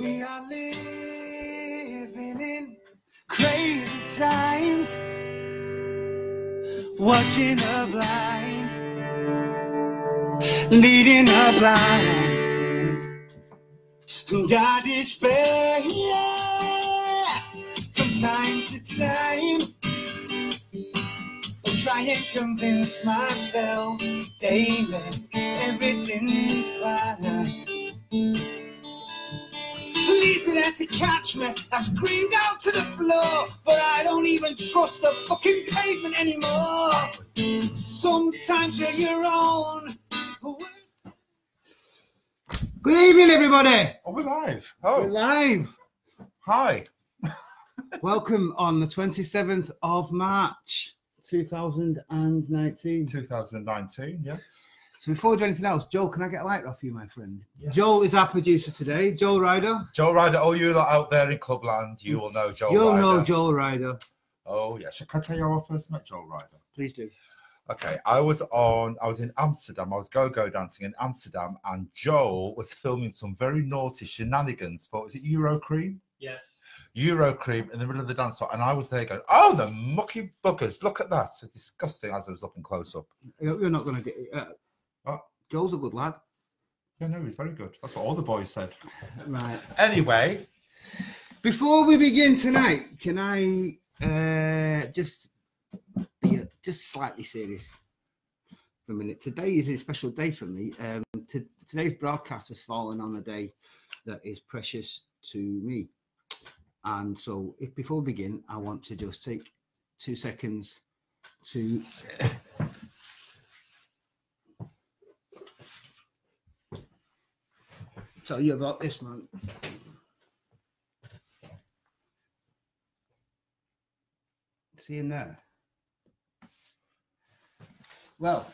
We are living in crazy times, watching the blind, leading the blind, and I despair, from time to time. I try and convince myself daily everything's fine. Leave me there to catch me. I screamed out to the floor, but I don't even trust the fucking pavement anymore. Sometimes you're your own. Good evening, everybody. Oh, we're live. Oh, We're live. Hi. Welcome on the 27th of March, 2019. 2019, yes. So before we do anything else, Joel, can I get a light off you, my friend? Yes. Joel is our producer today. Joel Ryder. Joel Ryder, all you lot out there in Clubland, you will know Joel You'll Ryder. know Joel Ryder. Oh, yeah. Can I tell you how I first met Joel Ryder? Please do. Okay, I was in Amsterdam. I was go-go dancing in Amsterdam, and Joel was filming some very naughty shenanigans for, was it Eurocream? Yes. Eurocream in the middle of the dance floor, and I was there going, oh, the mucky buggers, look at that. It's disgusting as I was looking close up. You're not going to get Joel's a good lad. Yeah, no, he's very good. That's what all the boys said. Right. Anyway. Before we begin tonight, can I just be just slightly serious for a minute? Today is a special day for me. Today's broadcast has fallen on a day that is precious to me. And so before we begin, I want to just take 2 seconds to tell you about this, man. See in there? Well,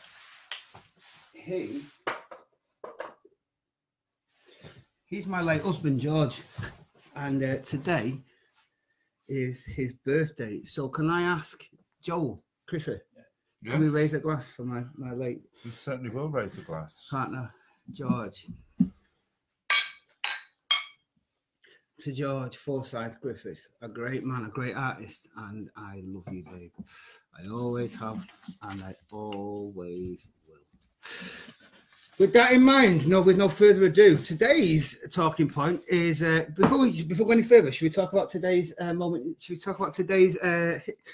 he's my late husband, George, and today is his birthday. So can I ask Joel, Chrissy, can we raise a glass for my late? We certainly will raise a glass. Partner, George. To George Forsyth Griffiths, a great man, a great artist, and I love you, babe. I always have, and I always will. With that in mind, with no further ado, today's talking point is before we go any further, should we talk about today's moment? Should we talk about today's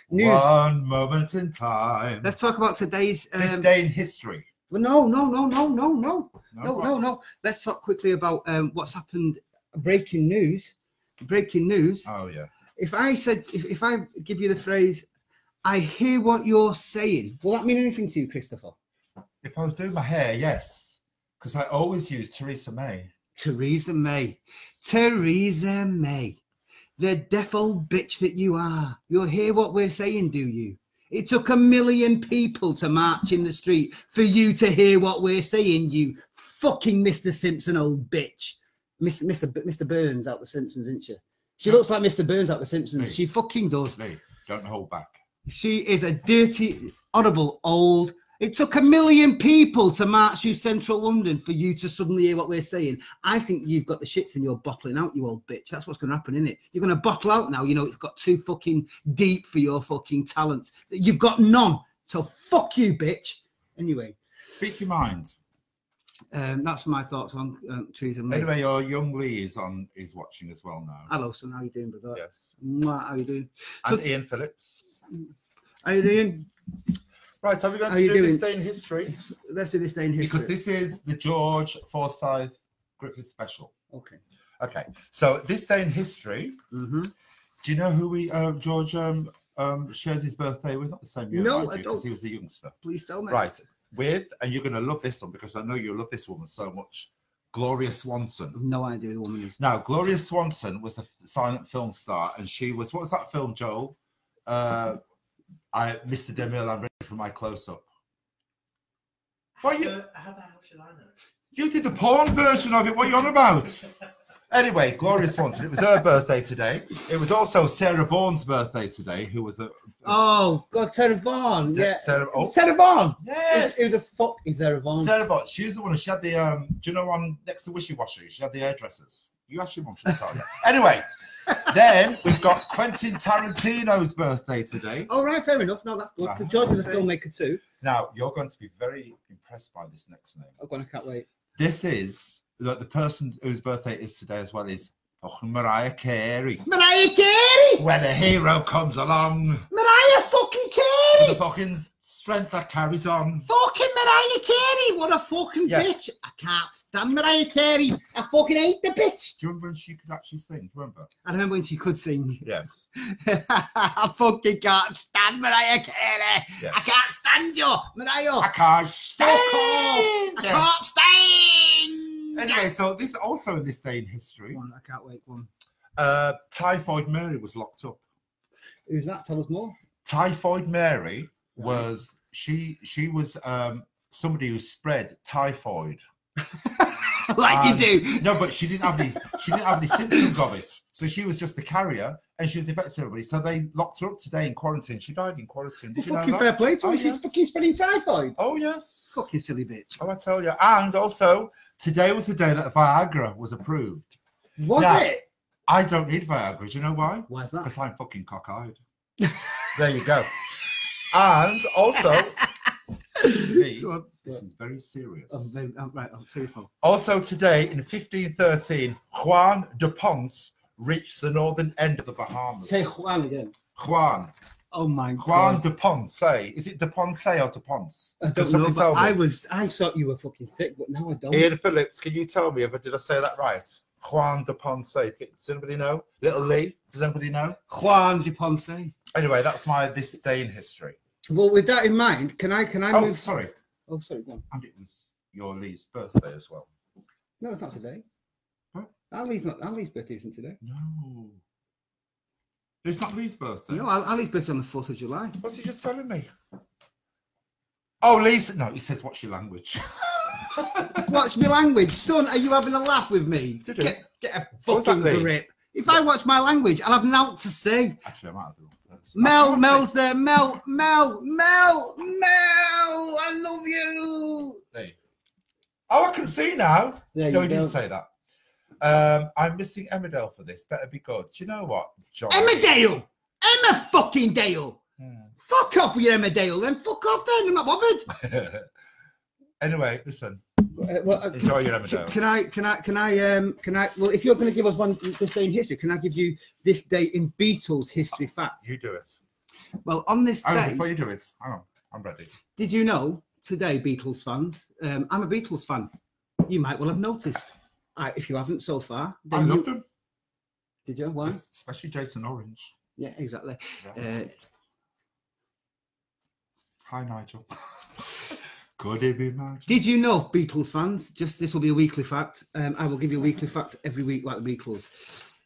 news? One moment in time. Let's talk about today's this day in history. Well, no. Let's talk quickly about what's happened. Breaking news. Oh yeah. If I give you the phrase, I hear what you're saying, will that mean anything to you, Christopher? If I was doing my hair, yes, because I always use Theresa May. Theresa May, the deaf old bitch that you are. You'll hear what we're saying, do you? It took 1 million people to march in the street for you to hear what we're saying, you fucking Mr. Simpson old bitch. Mr. Burns out the Simpsons, isn't she? She looks like Mr. Burns out the Simpsons. Me. She fucking does. Me. Don't hold back. She is a dirty, horrible old. It took 1 million people to march through central London for you to suddenly hear what we're saying. I think you've got the shits and you're bottling out, you old bitch. That's what's going to happen, isn't it? You're going to bottle out now. You know, it's got too fucking deep for your fucking talents. You've got none. So fuck you, bitch. Anyway. Speak your mind. That's my thoughts on Theresa May. Anyway, your young Lee is watching as well now. Hello, son. How you doing, brother? Yes. How you doing? And so, Ian Phillips. How you doing? Right, so we're going to do this day in history. Let's do this day in history. Because this is the George Forsyth Griffiths special. Okay. Okay. So this day in history. Mm-hmm. Do you know who George shares his birthday with? Not the same year. No, I don't. Because he was a youngster. Please tell me. Right. And you're going to love this one because I know you love this woman so much. Gloria Swanson. No idea who the woman is. Now, Gloria Swanson was a silent film star, and she was, what was that film, Joel? Mr. DeMille, I'm ready for my close-up. How the hell should I know? You did the porn version of it. What are you on about? Anyway, Gloria Swanson. It was her birthday today. It was also Sarah Vaughan's birthday today, who was a oh God, Sarah Vaughan. Yeah. Sarah Vaughan. Yes. Who the fuck is Sarah Vaughan? Sarah Vaughan. She's the one who she had the do you know on next to Wishy Washy? She had the hairdressers. You ask your mum, she'll tell you. Anyway, then we've got Quentin Tarantino's birthday today. All right, fair enough. No, that's good. Because George is a filmmaker too. Now, you're going to be very impressed by this next name. Oh, I can't wait. This is, look, the person whose birthday is today as well is Mariah Carey. Mariah Carey! When a hero comes along. Mariah fucking Carey! The fucking strength that carries on. Fucking Mariah Carey! What a fucking Yes. bitch! I can't stand Mariah Carey. I fucking hate the bitch. Do you remember when she could actually sing? Do you remember? I remember when she could sing. Yes. I fucking can't stand Mariah Carey. Yes. I can't stand you, Mariah. I can't stand. I can't stand. Anyway, so this also in this day in history, One, I can't wait. One. Typhoid Mary was locked up. Who's that? Tell us more. Typhoid Mary was she was somebody who spread typhoid. Like you do. No, but she didn't have any symptoms of it. So she was just the carrier and she was infecting everybody. So they locked her up today in quarantine. She died in quarantine. Did you know Fucking that? fair play to her. Oh, She's yes. fucking spreading typhoid. Oh, yes. Fucking silly bitch. Oh, I tell you. And also, today was the day that Viagra was approved. Was Now, it? I don't need Viagra. Do you know why? Why is that? Because I'm fucking cockeyed. There you go. And also, me, Go on. this is very serious. Right, serious. Also today, in 1513, Juan de Ponce reached the northern end of the Bahamas. Say Juan again. Juan. Oh my Juan God. de Ponce. Is it de Ponce or de Ponce? I don't know, but I thought you were fucking thick, but now I don't. Ian Phillips, can you tell me did I say that right? Juan de Ponce. Does anybody know? Little Lee, does anybody know? Juan de Ponce. Anyway, that's my this day in history. Well, with that in mind, can I move? Sorry. Oh, sorry, go on. And it was your Lee's birthday as well. No, it's not today. What? Ali's birthday isn't today. No. It's not Lee's birthday. No, Ali's birthday on the 4th of July. What's he just telling me? Oh, Lee's. No, he says, what's your language? Watch my language. Son, are you having a laugh with me? Did you? Get a What was that, fucking Lee? grip. If I watch my language, I'll have naught to say. Actually, I might have the wrong person. Mel's there. Mel, I love you. Hey. Oh, I can see now. There No, you he go. didn't say that. I'm missing Emmerdale for this. Better be good. Do you know what, John? Emmerdale. Emma fucking Dale. Hmm. Fuck off with your Emmerdale then. Fuck off then. I'm not bothered. Anyway, listen. Well, Enjoy your Emmerdale. Can I? Well, if you're going to give us one this day in history, can I give you this day in Beatles history fact? You do it. Well, on this Hang on, day, before you do it, hang on. I'm ready. did you know today, Beatles fans? I'm a Beatles fan. You might well have noticed. If you haven't so far, I then loved them. Did you? Why? Especially Jason Orange. Yeah, exactly. Yeah. Hi, Nigel. Could it be magic? Did you know, Beatles fans? Just this will be a weekly fact. I will give you a weekly fact every week, like the Beatles.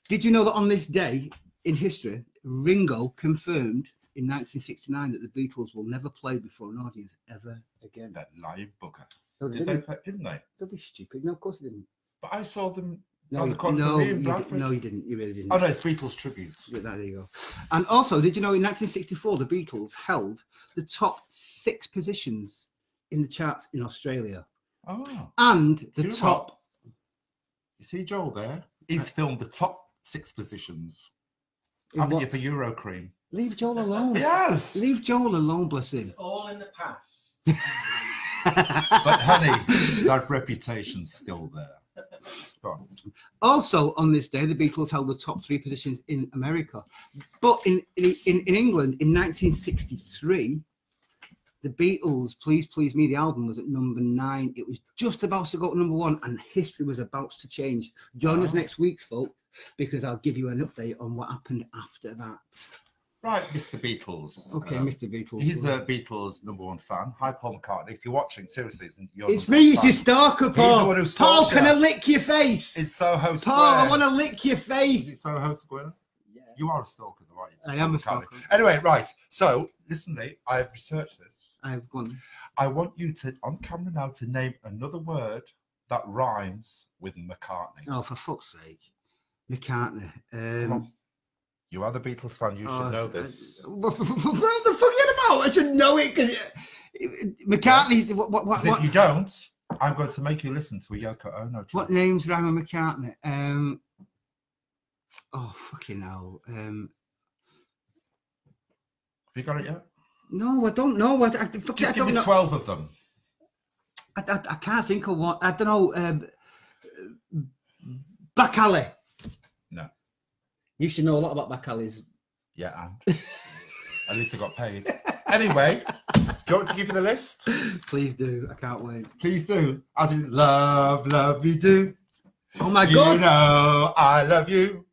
Did you know that on this day in history, Ringo confirmed in 1969 that the Beatles will never play before an audience ever again? That lying bugger. No, they Didn't didn't. they? Don't be stupid. No, of course they didn't. But I saw them No, on the corner no, of Lee and you Bradford. no, you didn't. You really didn't. Oh, no, it's Beatles tributes. Yeah, there you go. And also, did you know in 1964 the Beatles held the top 6 positions in the charts in Australia, Oh. and the Do you know top? You see Joel there? He's filmed the top 6 positions. in Haven't what- you for Euro Cream? Leave Joel alone. Yes. Leave Joel alone, bless him. It's all in the past. But honey, that reputation's still there. Go on. Also, on this day, the Beatles held the top 3 positions in America. But in England, in 1963, the Beatles, Please Please Me, the album was at number 9. It was just about to go to number 1, and history was about to change. Join us next week, folks, because I'll give you an update on what happened after that. Right, Mr. Beatles. Okay, Mr. Beatles. He's the Beatles' #1 fan. Hi, Paul McCartney. If you're watching, seriously, you're It's #1 me, it's fan. your stalker, He's the Paul. one who Paul, stalks can I you. lick your face? It's Soho Square. Paul, I want to lick your Is face. it Soho Square? Yeah. You are a stalker, though, aren't you? I am a Paul McCartney. stalker. Anyway, right. So, listen, Lee, I have researched this. I've gone. I want you to, on camera now, to name another word that rhymes with McCartney. Oh, for fuck's sake. McCartney. Come on. You are the Beatles fan. You should know this. What the fuck are you about? I should know it because McCartney. What? 'Cause if you don't, I'm going to make you listen to a Yoko Ono track. What names rhyme with McCartney? Oh, fucking hell. Have you got it yet? No, I don't know. Just give me 12 of them. I can't think of what. I don't know. Back alley. No. You should know a lot about back alleys. Yeah, and at least I got paid. Anyway, do you want me to give you the list? Please do. I can't wait. Please do. As in love me do. Oh my God. You know I love you.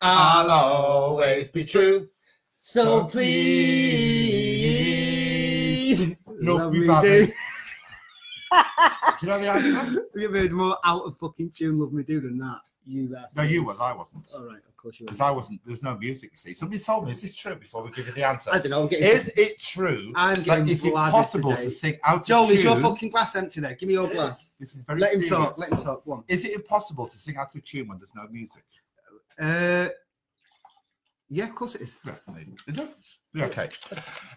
I'll always be true. So please Love me, do. baby. Do you know the answer? Have you ever heard more out of fucking tune Love Me Do than that? No, you was. I wasn't. All right, of course you Because were. I wasn't. There's no music, you see. Somebody told me, is this true before we give you the answer? I don't know. Is it true that it's impossible to sing out of Joel, tune? is your fucking glass empty there? Give me your glass. This is very Let him serious. talk. Let him talk. Go on. Is it impossible to sing out of tune when there's no music? Yeah, of course it is. Is it? Okay.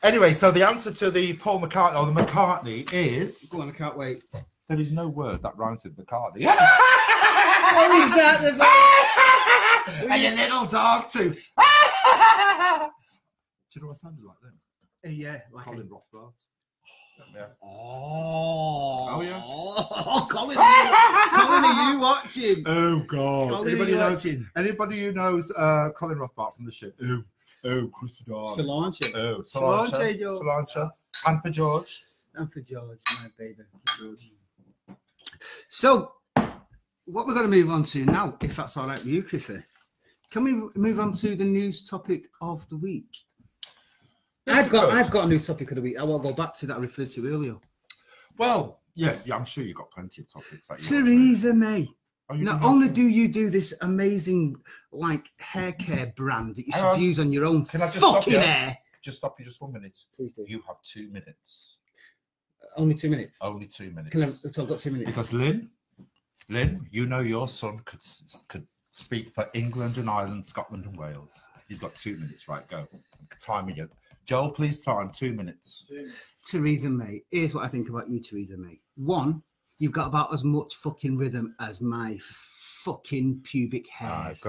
Anyway, so the answer to the Paul McCartney or the McCartney is... Go on, I can't wait. There is no word that rhymes with McCartney. How is that the And your little dog too. Do you know what I sounded like then? Yeah, like Colin Rothbard. Yeah. Oh yeah. Oh, Colin, Colin, are you watching? Oh God. Colin, Anybody are you knows? watching? Anybody who knows Colin Rothbard from the ship? Oh, Chrissy. Solange. Oh, Solange, Solange. And for George. And for George, my baby. George. So, what we're going to move on to now, if that's all right with you, Chrissy, can we move on to the news topic of the week? I've got a news topic of the week. I won't go back to that I referred to earlier. Well, yes, yeah, I'm sure you've got plenty of topics. Theresa May. Not only do do you do this amazing, like, hair care brand that you should use on your own Can I just fucking stop you? hair. Just stop you just 1 minute. Please do. You have 2 minutes. Only 2 minutes. Only 2 minutes. So I've got 2 minutes. Because Lynn, you know your son could speak for England and Ireland, Scotland and Wales. He's got 2 minutes, right? Go. Timing it. Joel, please time 2 minutes. Theresa May. Here's what I think about you, Theresa May. One, you've got about as much fucking rhythm as my fucking pubic hairs.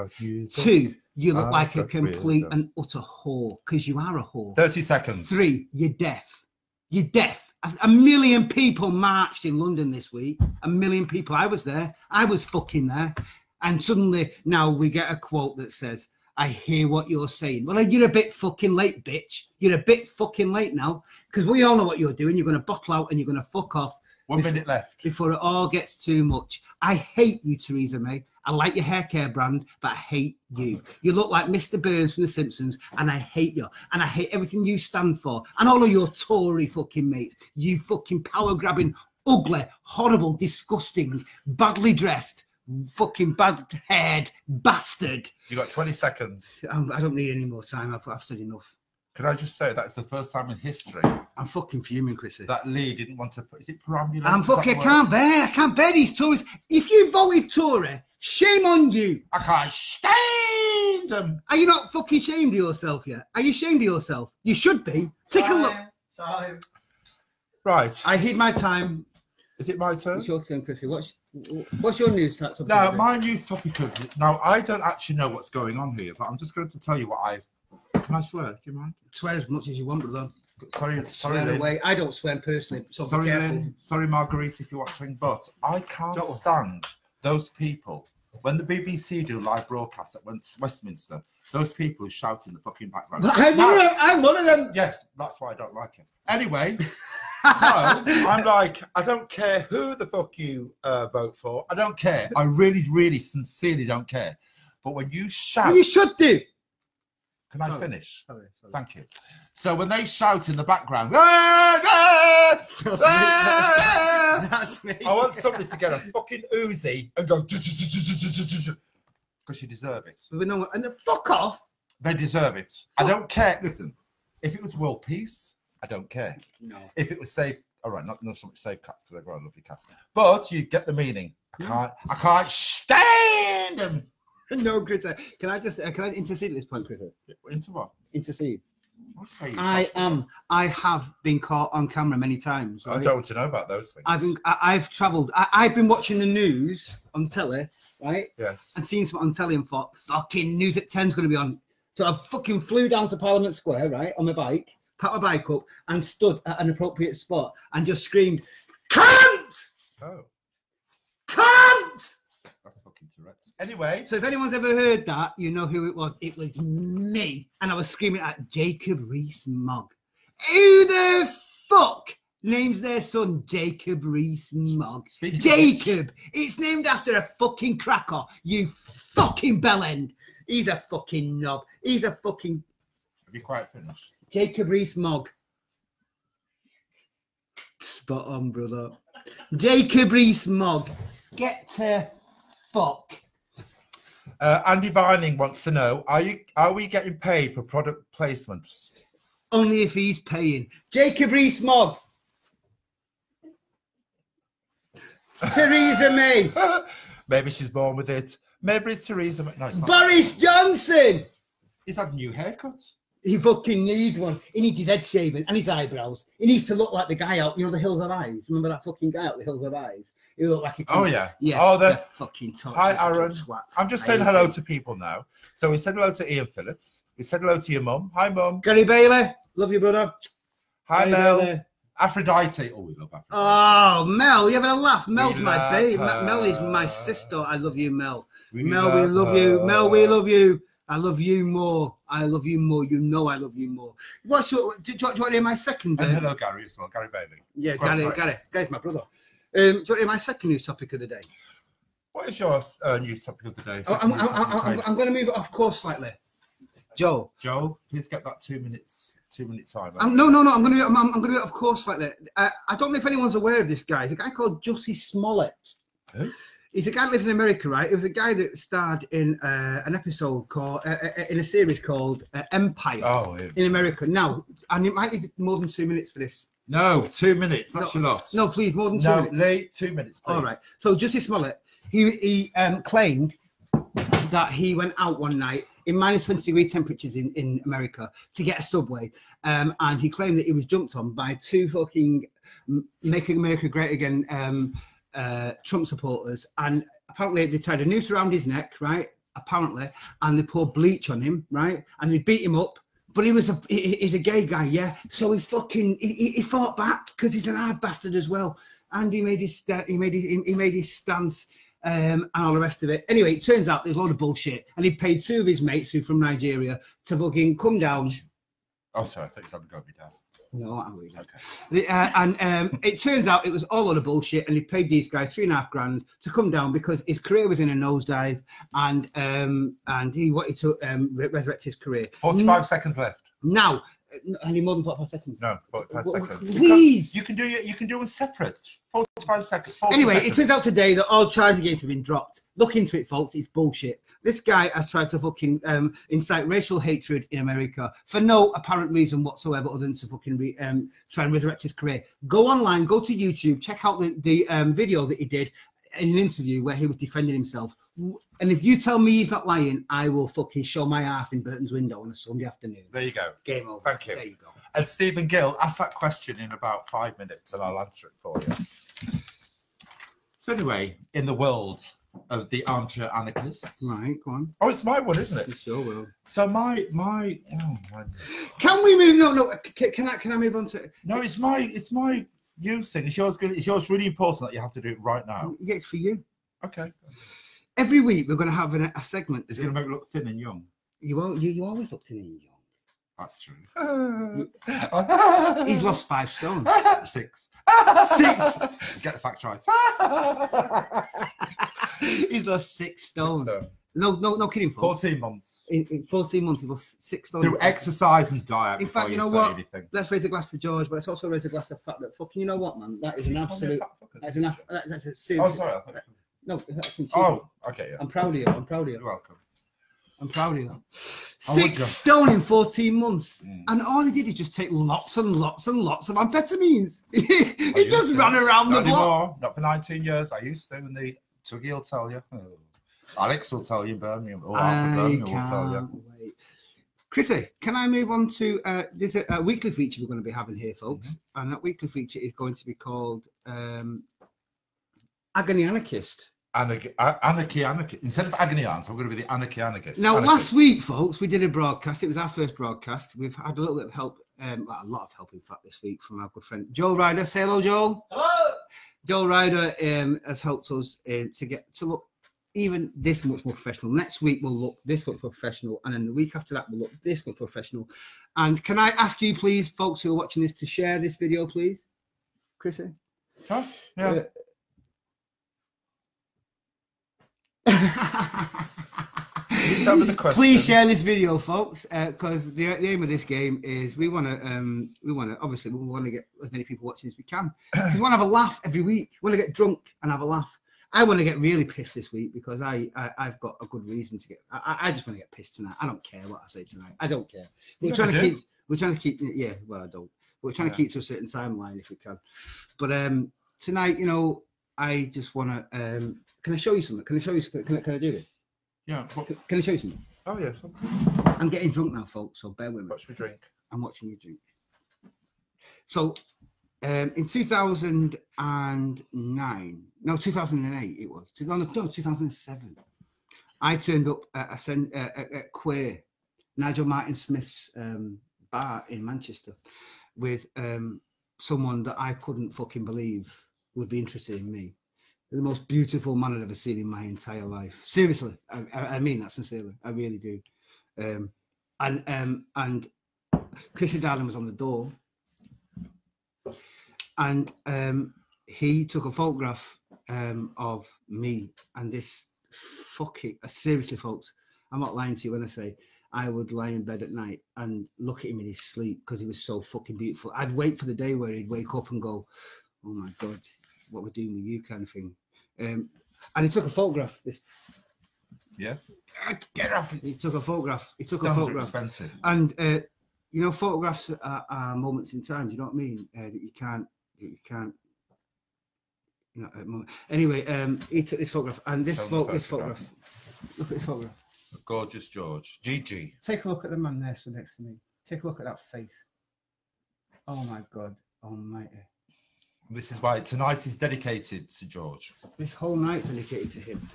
Two, you look like a complete and utter whore, because you are a whore. 30 seconds. 3, you're deaf. You're deaf. A million people marched in London this week. A million people. I was there. I was fucking there. And suddenly now we get a quote that says, I hear what you're saying. Well, you're a bit fucking late, bitch. You're a bit fucking late now, because we all know what you're doing. You're going to bottle out and you're going to fuck off. 1 minute left. Before it all gets too much. I hate you, Theresa May. I like your hair care brand, but I hate you. You look like Mr. Burns from The Simpsons, and I hate you. And I hate everything you stand for. And all of your Tory fucking mates. You fucking power-grabbing, ugly, horrible, disgusting, badly dressed, fucking bad-haired bastard. You got 20 seconds. I don't need any more time. I've said enough. Can I just say that's the first time in history I'm fucking fuming, Chrissy. that Lee didn't want to put... Is it perambulance? I'm fucking... I can't bear these Tories. If you voted Tory, shame on you. I can't stand them. Are you not fucking ashamed of yourself yet? Are you ashamed of yourself? You should be. Take a look. Time. Right. I heed my time. Is it my turn? It's your turn, Chrissy. What's your news topic? Now, my news topic of... Now, I don't actually know what's going on here, but I'm just going to tell you what I've... Can I swear? Do you mind? Swear as much as you want, brother. Sorry, Swear Lynn. away. I don't swear personally, so Sorry, be careful. Lynn. Sorry, Marguerite, if you're watching, but I can't stand those people. When the BBC do live broadcasts at Westminster, those people who shout in the fucking background. I'm one of them. Yes, that's why I don't like it. Anyway, so I'm like, I don't care who the fuck you vote for. I don't care. I really, really, sincerely don't care. But when you shout... Well, you should do. Can I finish? Sorry. Thank you. So when they shout in the background, That's me. I want somebody to get a fucking Uzi and go because you deserve it. And fuck off. They deserve it. I don't care. Listen, if it was world peace, I don't care. No. If it was safe, all right, not so much safe cats because they've got a lovely cat. But you get the meaning. I can't stand them. No good. Can I intercede at this point, Chris? Into what? Intercede. Okay, I have been caught on camera many times. Right? I don't want to know about those things. I've travelled. I've been watching the news on telly right? Yes. And seen something on telly and thought, fucking News at 10's going to be on. So I fucking flew down to Parliament Square, right, on my bike, packed my bike up and stood at an appropriate spot and just screamed, cunt! Oh. Cunt! That's fucking Tourette's. Anyway. So if anyone's ever heard that, you know who it was. It was me. And I was screaming at Jacob Rees-Mogg. Who the fuck names their son Jacob Rees-Mogg? Jacob. It's named after a fucking cracker, you fucking bellend. He's a fucking knob. He's a fucking... Have you quite finished? Jacob Rees-Mogg. Spot on, brother. Jacob Rees-Mogg. Get to fuck. Andy Vining wants to know, are we getting paid for product placements? Only if he's paying. Jacob Rees-Mogg. Theresa May. Maybe she's born with it. Maybe it's Theresa May. No, it's not. Boris Johnson. He's had a new haircut. He fucking needs one. He needs his head shaven and his eyebrows. He needs to look like the guy out, the Hills of Eyes. Remember that fucking guy out the Hills of Eyes? He looked like a... Oh, yeah. Yeah. Oh, the fucking touch. Hi, Aaron. Swat. I'm just saying hello to people now. So we said hello to Ian Phillips. We said hello to your mum. Hi, mum. Gary Bailey. Love you, brother. Hi, Gary Mel. Bailey. Aphrodite. Oh, we love Aphrodite. Oh, Mel. You having a laugh? Mel's We my love babe. her. Mel is my sister. I love you, Mel. We Mel, we love you. her. Mel, we love you. I love you more. I love you more. You know I love you more. What's your... Do you want to hear my second... And hello, Gary, as well. Gary Bailey. Yeah, Go on, Gary. sorry. Gary's my brother. Do you want to hear my second news topic of the day? What is your news topic of the day? I'm going to move it off course slightly. Joe, please get that 2 minutes time. no. I'm going to be off course slightly. I don't know if anyone's aware of this guy. He's a guy called Jussie Smollett. Who? He's a guy that lives in America, right? He was a guy that starred in an episode called in a series called Empire. Oh, yeah. In America. Now, and it might need more than 2 minutes for this. No, 2 minutes. That's a lot. No, please, more than 2 minutes. Late 2 minutes. Please. All right. So Jussie Smollett, he claimed that he went out one night in minus 20-degree temperatures in America to get a Subway, and he claimed that he was jumped on by two fucking Making America Great Again Trump supporters, and apparently they tied a noose around his neck, right? Apparently, and they poured bleach on him, right? And they beat him up. But he's a gay guy, yeah. So he fought back because he's an hard bastard as well, and he made his stance. And all the rest of it. Anyway, it turns out there's a load of bullshit, and he paid two of his mates who are from Nigeria to fucking come down. Oh, sorry, I think something got me down. No, I'm really okay. And it turns out it was all a load of bullshit, and he paid these guys $3.5 grand to come down because his career was in a nosedive, and he wanted to resurrect his career. 45 seconds left. Now, I need more than 45 seconds. No, 45 seconds. Please. You can do them separate. 45 seconds. Anyway, seconds. it turns out today that all charges against him have been dropped. Look into it, folks. It's bullshit. This guy has tried to fucking incite racial hatred in America for no apparent reason whatsoever other than to fucking try and resurrect his career. Go online, go to YouTube, check out the video that he did in an interview where he was defending himself. And if you tell me he's not lying, I will fucking show my ass in Burton's window on a Sunday afternoon. There you go. Game over. Thank you. There you go. And Stephen Gill, ask that question in about 5 minutes and I'll answer it for you. So anyway, in the world of the Armchair Anarchists. Right, go on. Oh, it's my one, isn't it? It's your world. So my Can we move? No. Can I move on to? No, it's my news thing. It's yours good. It's yours really important that you have to do it right now. Yeah, it's for you. Okay. Every week we're going to have a segment. It's going to make me look thin and young. You always look thin and young. That's true. He's lost 5 stone. 6. 6. Get the facts right. He's lost 6 stone. No kidding, folks. 14 months. In 14 months, he lost 6 stone. Through exercise and diet. In fact, you know what? Anything. Let's raise a glass to George, but let's also raise a glass of fat. That fucking, you know what, man? That is an absolute. That's a serious. Oh, sorry. No, that's sincere. Oh, okay. Yeah. I'm proud of you. You're welcome. I'm proud of you. 6 stone in 14 months. And all he did is just take lots and lots and lots of amphetamines. He just ran around the block. Not for 19 years. I used to, and the Tuggy will tell you. Oh. Alex will tell you, Birmingham. Or Birmingham will tell you. Wait. Chrissy, can I move on to there's a weekly feature we're going to be having here, folks. And that weekly feature is going to be called Agony Anarchist. Anarchy. Instead of agony aunts, I'm going to be the anarchy anarchists. Now, last week, folks, we did a broadcast. It was our first broadcast. We've had a little bit of help, well, a lot of help, in fact, this week from our good friend Joel Ryder. Say hello, Joel. Hello. Joel Ryder has helped us to get to look even this much more professional. Next week we'll look this much more professional, and then the week after that we'll look this much more professional. And can I ask you, please, folks who are watching this, to share this video, please, Chrissy? Huh? Yeah. Please share this video, folks, because the aim of this game is we want to obviously get as many people watching as we can. We want to have a laugh every week. We want to get drunk and have a laugh. I want to get really pissed this week because I've got a good reason to get. I just want to get pissed tonight. I don't care what I say tonight. I don't care. We're trying to keep. Yeah, well, I don't. We're trying to keep to a certain timeline if we can. But tonight, you know, I just want to. Can I show you something? Can I show you something? Can I do it? Yeah. Can I show you something? Oh yes. I'm getting drunk now, folks. So bear with me. Watch me drink. I'm watching you drink. So, in 2009, no, 2008 it was. No, 2007. I turned up at Queer, Nigel Martin Smith's bar in Manchester, with someone that I couldn't fucking believe would be interested in me. The most beautiful man I've ever seen in my entire life. Seriously, I mean that sincerely. I really do. And Chrissy Darling was on the door, and he took a photograph of me and this fucking. Seriously, folks, I'm not lying to you when I say I would lie in bed at night and look at him in his sleep because he was so fucking beautiful. I'd wait for the day where he'd wake up and go, "Oh my God, what we're doing with you," kind of thing. And he took a photograph. Yes. Get off it. He took a photograph. Expensive. And you know, photographs are moments in time. Do you know what I mean? That you can't. You know. At moment. Anyway, he took this photograph, and this photograph. Look at this photograph. Gorgeous George. Gigi. Take a look at the man there, stood next to me. Take a look at that face. Oh my God Almighty. This is why tonight is dedicated to George. This whole night's dedicated to him.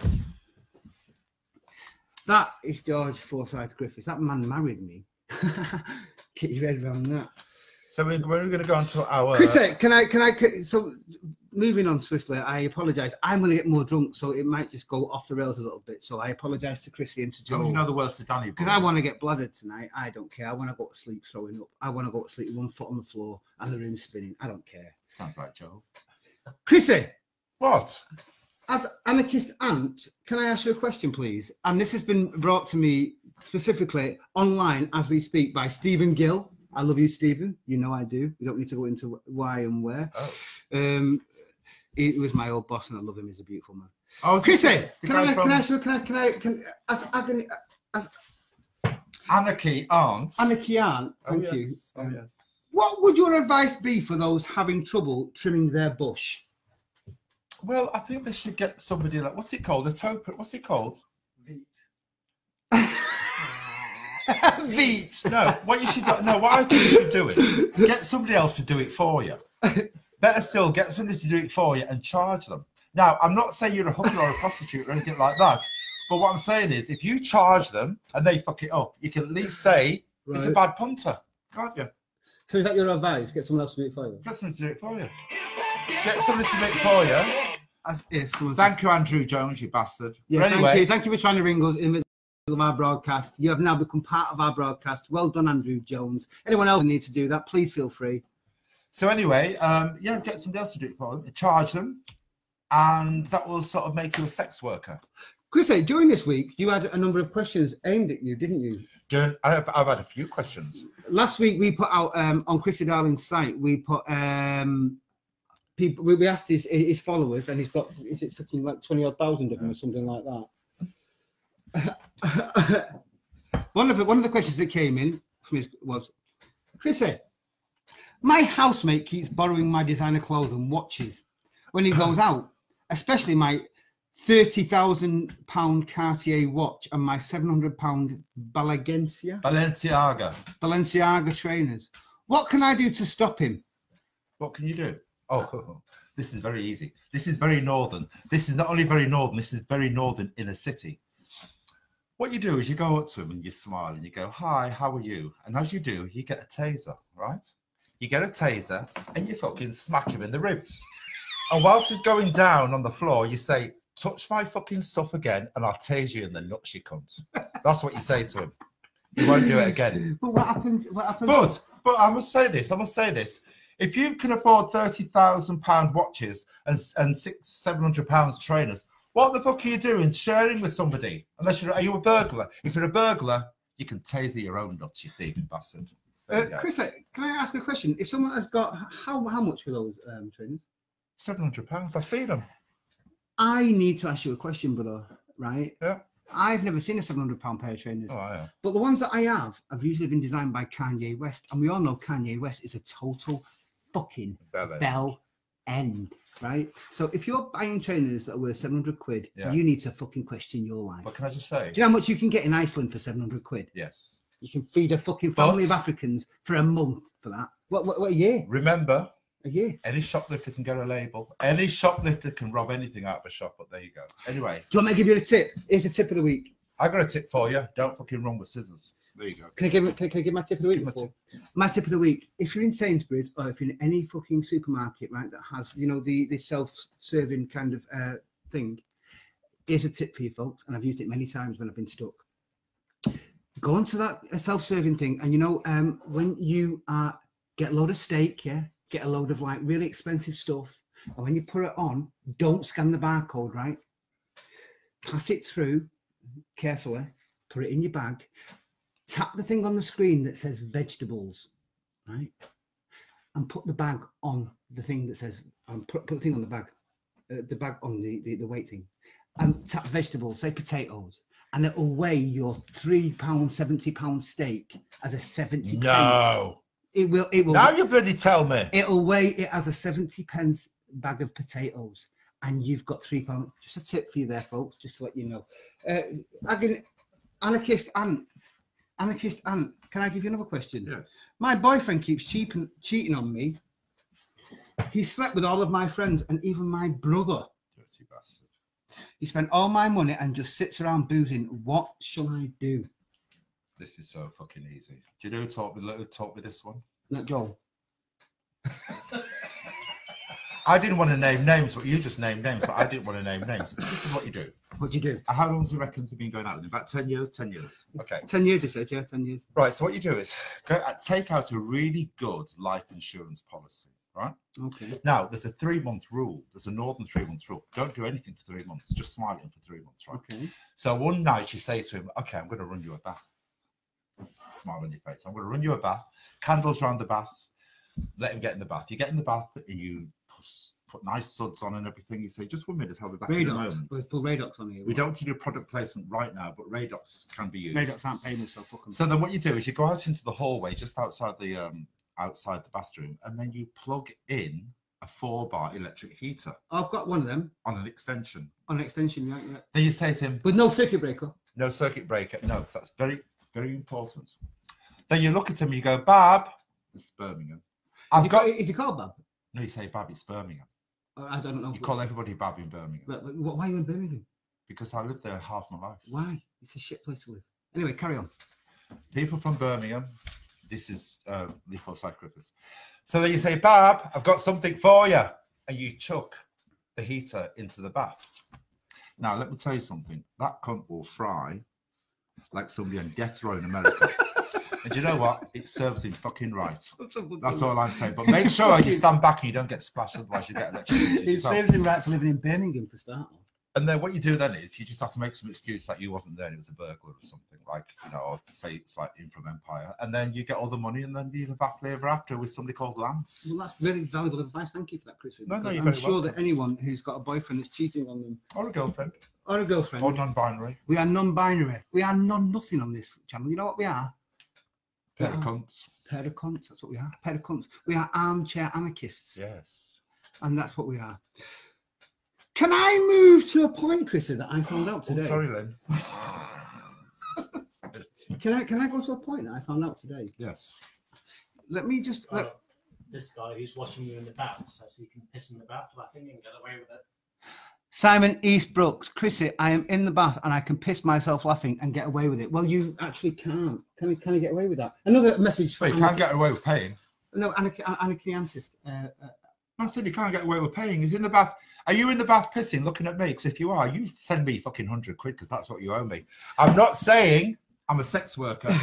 That is George Forsyth Griffiths. That man married me. Get your head around that. So we're going to go on to our... Chrissy, so moving on swiftly, I apologise. I'm going to get more drunk, so it might just go off the rails a little bit. So I apologise to Chrissy and to Joe. You know the words to Danny. Because I want to get bladdered tonight. I don't care. I want to go to sleep throwing up. I want to go to sleep with one foot on the floor and the room spinning. I don't care. Sounds like Joe. Chrissy. What? As anarchist aunt, can I ask you a question, please? And this has been brought to me specifically online as we speak by Stephen Gill. I love you, Stephen. You know I do. We don't need to go into why and where. Oh. He was my old boss, and I love him. He's a beautiful man. Oh, Chrissy, as Anarchy aunt. Anarchy aunt, thank you. Oh, yes. What would your advice be for those having trouble trimming their bush? Well, I think they should get somebody like, what's it called? What's it called? Veet. Veet. No, what I think you should do is get somebody else to do it for you. Better still, get somebody to do it for you and charge them. Now, I'm not saying you're a hooker or a prostitute or anything like that, but what I'm saying is if you charge them and they fuck it up, you can at least say it's a bad punter, can't you? So is that your advice? Get someone else to do it for you? Get somebody to do it for you. Get somebody to do it for you. As if Thank you, Andrew Jones, you bastard. Yeah, but anyway, thank you for trying to ring us in the middle of our broadcast. You have now become part of our broadcast. Well done, Andrew Jones. Anyone else need to do that, please feel free. So anyway, yeah, get somebody else to do it for them, charge them, and that will sort of make you a sex worker. Chrissy, during this week, you had a number of questions aimed at you, didn't you? I've had a few questions. Last week, we put out on Chrissy Darling's site, we put people. We asked his followers, and he's got, is it fucking like 20,000 of them or something like that? One of the questions that came in from his was, Chrissy, my housemate keeps borrowing my designer clothes and watches when he goes out, especially my £30,000 Cartier watch and my £700 Balenciaga trainers. What can I do to stop him? What can you do? Oh, this is very easy. This is very northern. This is not only very northern, this is very northern in a city. What you do is you go up to him and you smile and you go, hi, how are you? And as you do, you get a taser, right? You get a taser and you fucking smack him in the ribs. And whilst he's going down on the floor, you say, touch my fucking stuff again and I'll tase you in the nuts, you cunt. That's what you say to him. He won't do it again. But what happens? What happens? But I must say this. If you can afford £30,000 watches and £700 trainers, what the fuck are you doing sharing with somebody? Unless are you a burglar? If you're a burglar, you can taser your own nuts, you thieving bastard. Chris, can I ask a question? If someone has got how much for those trainers? £700. I've seen them. I need to ask you a question, brother. Right? Yeah. I've never seen a £700 pair of trainers. Oh, yeah. But the ones that I have usually been designed by Kanye West, and we all know Kanye West is a total fucking bell end, right? So if you're buying trainers that are worth 700 quid, you need to fucking question your life. But can I just say? Do you know how much you can get in Iceland for 700 quid? Yes. You can feed a fucking family of Africans for a month for that. What a year? Remember, a year. Any shoplifter can get a label. Any shoplifter can rob anything out of a shop, but there you go. Anyway. Do you want me to give you a tip? Here's the tip of the week. I got a tip for you. Don't fucking run with scissors. There you go. Can I give my tip of the week? My tip of the week. If you're in Sainsbury's or if you're in any fucking supermarket, right, that has, you know, the self-serving kind of thing, here's a tip for you folks, and I've used it many times when I've been stuck. Go onto that self-serving thing, and you know, when you get a load of steak, get a load of like really expensive stuff, and when you put it on, don't scan the barcode, right? Pass it through carefully, put it in your bag, tap the thing on the screen that says vegetables, right? And put the bag on the thing that says, put the thing on the bag on the weight thing, and tap vegetables, say potatoes, and it'll weigh your £3.70 steak as a 70 No. It will. Now you bloody tell me. It'll weigh it as a 70 pence bag of potatoes, and you've got £3. Just a tip for you there, folks, just to let you know. Anarchist Ant, can I give you another question? Yes. My boyfriend keeps cheating on me. He slept with all of my friends and even my brother. Dirty bastard. He spent all my money and just sits around boozing. What shall I do? This is so fucking easy. Do you know who taught me this one? Not Joel. I didn't want to name names, but you just named names, but I didn't want to name names. This is what you do. What do you do? How long do you reckon have been going out with him? About 10 years? 10 years. Okay. 10 years, he said, yeah, 10 years. Right, so what you do is take out a really good life insurance policy, right? Okay. Now, there's a 3-month rule. There's a northern 3-month rule. Don't do anything for 3 months. Just smile at him for 3 months, right? Okay. So one night you say to him, okay, I'm going to run you a bath. Smile on your face. I'm going to run you a bath. Candles around the bath. Let him get in the bath. You get in the bath and you put nice suds on and everything. You say, just 1 minute, I'll be back in a moment. With full Radox on here. We don't do product placement right now, but Radox can be used. Radox aren't paying us, so fuck them. So then what you do is you go out into the hallway just outside the bathroom, and then you plug in a 4-bar electric heater. I've got one of them. On an extension. On an extension, yeah. Then you say to him... With no circuit breaker? No circuit breaker. No, because that's very, very important. Then you look at him and you go, Bab, it's Birmingham. Is he called Bab? No, you say Bab, it's Birmingham. I don't know. You call everybody Bab in Birmingham. But why are you in Birmingham? Because I lived there half my life. Why? It's a shit place to live. Anyway, carry on. People from Birmingham, this is Forsyth, Griffiths. So then you say, Bab, I've got something for you. And you chuck the heater into the bath. Now, let me tell you something. That cunt will fry like somebody on death row in America. And you know what? It serves him fucking right. That's all I'm saying. But make sure you stand back and you don't get splashed, otherwise you get electrocuted. It serves him right for living in Birmingham for start. And then what you do then is you just have to make some excuse that you wasn't there and it was a burglar or something, like, you know, or say it's like in from Empire. And then you get all the money and then you live happily ever after with somebody called Lance. Well, that's really valuable advice. Thank you for that, Chrissy. No, you're I'm sure that anyone who's got a boyfriend that's cheating on them. Or a girlfriend. Or a girlfriend. Or non-binary. We are non-binary. We are non-nothing on this channel. You know what we are? Pair of cunts. Pair of cunts. That's what we are. Pair of cunts. We are armchair anarchists. Yes. And that's what we are. Can I move to a point, Chrissy, that I found out today? Oh, sorry, Lynn. Can I go to a point that I found out today? Yes. Let me just this guy who's watching you in the bath says you can piss in the bath laughing and get away with it. Simon Eastbrooks, Chrissy, I am in the bath and I can piss myself laughing and get away with it. Well, you actually can't. Can you get away with that? Another message for you can't get away with paying. No, Anarchy Anarchist. I'm saying you can't get away with paying. He's in the bath. Are you in the bath pissing, looking at me? Because if you are, you send me fucking 100 quid because that's what you owe me. I'm not saying I'm a sex worker,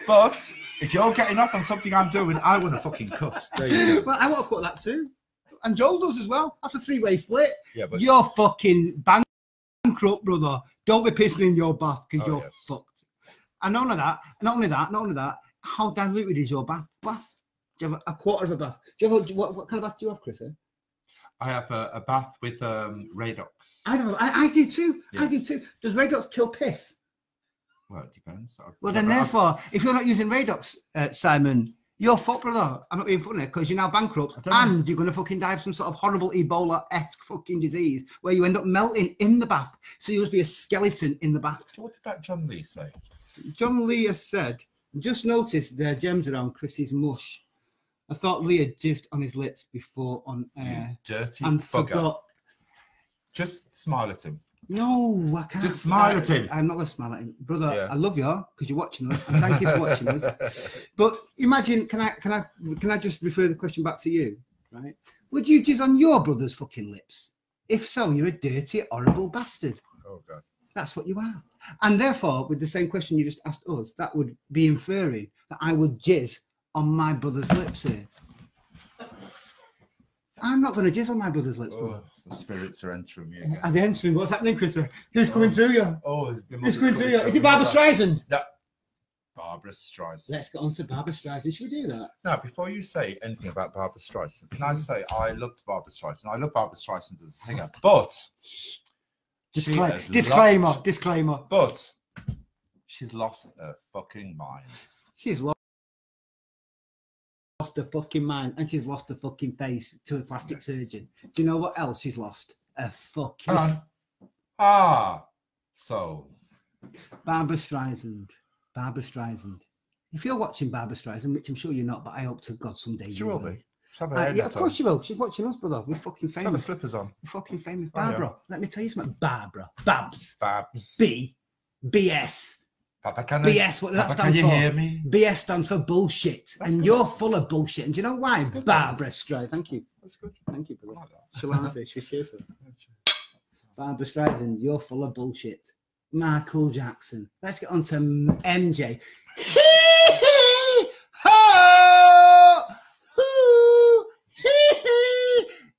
but if you're getting off on something I'm doing, I want a fucking cut. There you go. Well, I want to cut that too. And Joel does as well. That's a three-way split. Yeah, but you're fucking bankrupt, brother. Don't be pissing in your bath because you're fucked. And not only that, how diluted is your bath? Do you have a quarter of a bath? Do you have what kind of bath do you have, Chris? I have a bath with Radox. I do too. Yes. I do too. Does Radox kill piss? Well, it depends. Well, then therefore, if you're not using Radox, Simon, you're fucked, brother. I'm not being funny because you're now bankrupt and you're going to fucking die of some sort of horrible Ebola-esque fucking disease where you end up melting in the bath. So you'll just be a skeleton in the bath. What did that John Lee say? John Lee has said, just noticed there are gems around Chrissy's mush. I thought Lee had jizzed on his lips before on air. You dirty and bugger. Forgot. Just smile at him. No, I can't. Just smile at him. I'm not going to smile at him. Brother, Yeah. I love you because you're watching us. And thank you for watching us. But imagine, can I just refer the question back to you, right? Would you jizz on your brother's fucking lips? If so, you're a dirty, horrible bastard. Oh, God. That's what you are. And therefore, with the same question you just asked us, that would be inferring that I would jizz on my brother's lips here. I'm not going to jizz on my brother's lips, brother. The spirits are entering me again. Are they entering? What's happening, Chris? Who's coming through you? Oh, Who's coming through you? Is it Barbara Streisand? No. Barbara Streisand. Let's get on to Barbara Streisand. Should we do that? Now, before you say anything about Barbara Streisand, can I say I loved Barbara Streisand. I love Barbara Streisand as a singer, but Disclaimer. But she's lost her fucking mind. She's lost her fucking mind and she's lost her fucking face to a plastic surgeon. Do you know what else she's lost? A fucking... So... Barbara Streisand. If you're watching Barbara Streisand, which I'm sure you're not, but I hope to God someday She you will be. Yeah, of course she will. She's watching us, brother. We're fucking famous. Have her slippers on. We're fucking famous. Oh, yeah. Barbara, let me tell you something. Barbara. Babs. BS. Papa, can BS, what does that stand can for? You hear me? BS stands for bullshit. That's and good. you're full of bullshit. And do you know why? Good, Barbara Streisand. Thank you. That's good. Thank you, brother. I like that. Shall I say? Should we share some? Barbara Streisand, you're full of bullshit. Michael Jackson. Let's get on to MJ.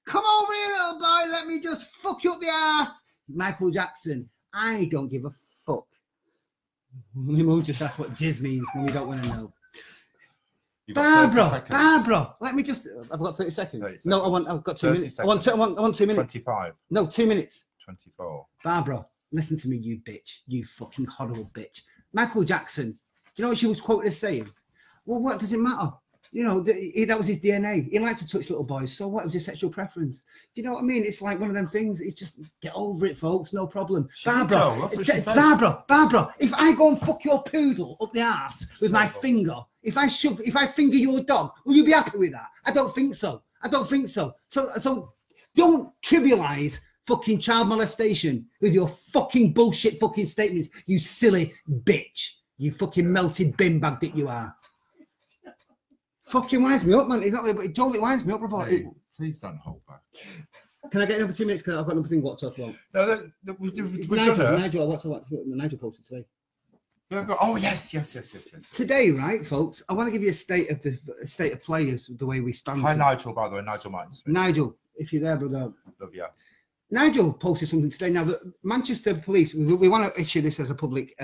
Come over here, little boy. Let me just fuck you up the ass. Michael Jackson. I don't give a fuck. My mum just asked what jizz means when we don't want to know. Barbara, let me just. I've got 30 seconds. 30 seconds. No, I've got 2 minutes. Seconds. I want 2 minutes. 25. No, 2 minutes. 24. Barbara, listen to me, you bitch. You fucking horrible bitch. Michael Jackson. Do you know what she was quoted as saying? Well, what does it matter? You know, that was his DNA. He liked to touch little boys. So what was his sexual preference? Do you know what I mean? It's like one of them things. It's just get over it, folks. No problem. Barbara, if I go and fuck your poodle up the ass with my finger, if I finger your dog, will you be happy with that? I don't think so. So don't trivialize fucking child molestation with your fucking bullshit fucking statements, you silly bitch. You fucking melted bin bag that you are. Fucking winds me up, man. It totally winds me up, brother. Hey, please don't hold back. Can I get another 2 minutes? Because I've got another thing what to talk about. Nigel, Nigel posted today. Oh yes. Today, right, folks? I want to give you a state of play as the way we stand. Hi, Nigel. By the way, Nigel Martin. Nigel, if you're there, brother. Love you. Nigel posted something today. Now, the Manchester Police, we want to issue this as a public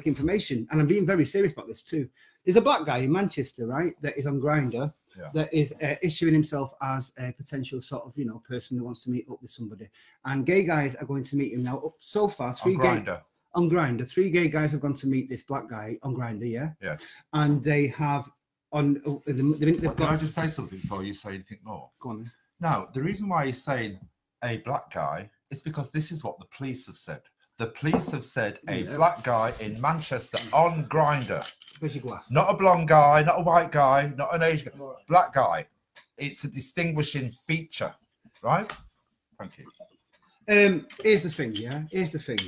information, and I'm being very serious about this too. There's a black guy in Manchester, right, that is on Grindr, that is issuing himself as a potential sort of, person who wants to meet up with somebody. And gay guys are going to meet him now. So far, three gay guys have gone to meet this black guy on Grindr, yeah? Yes. And they have they've got... Can I just say something before you say anything more? Go on then. Now, the reason why he's saying a black guy is because this is what the police have said. The police have said a black guy in Manchester on Grindr. Where's your glass? Not a blonde guy, not a white guy, not an Asian guy. Black guy. it's a distinguishing feature, right? Thank you. Here's the thing, yeah. Here's the thing.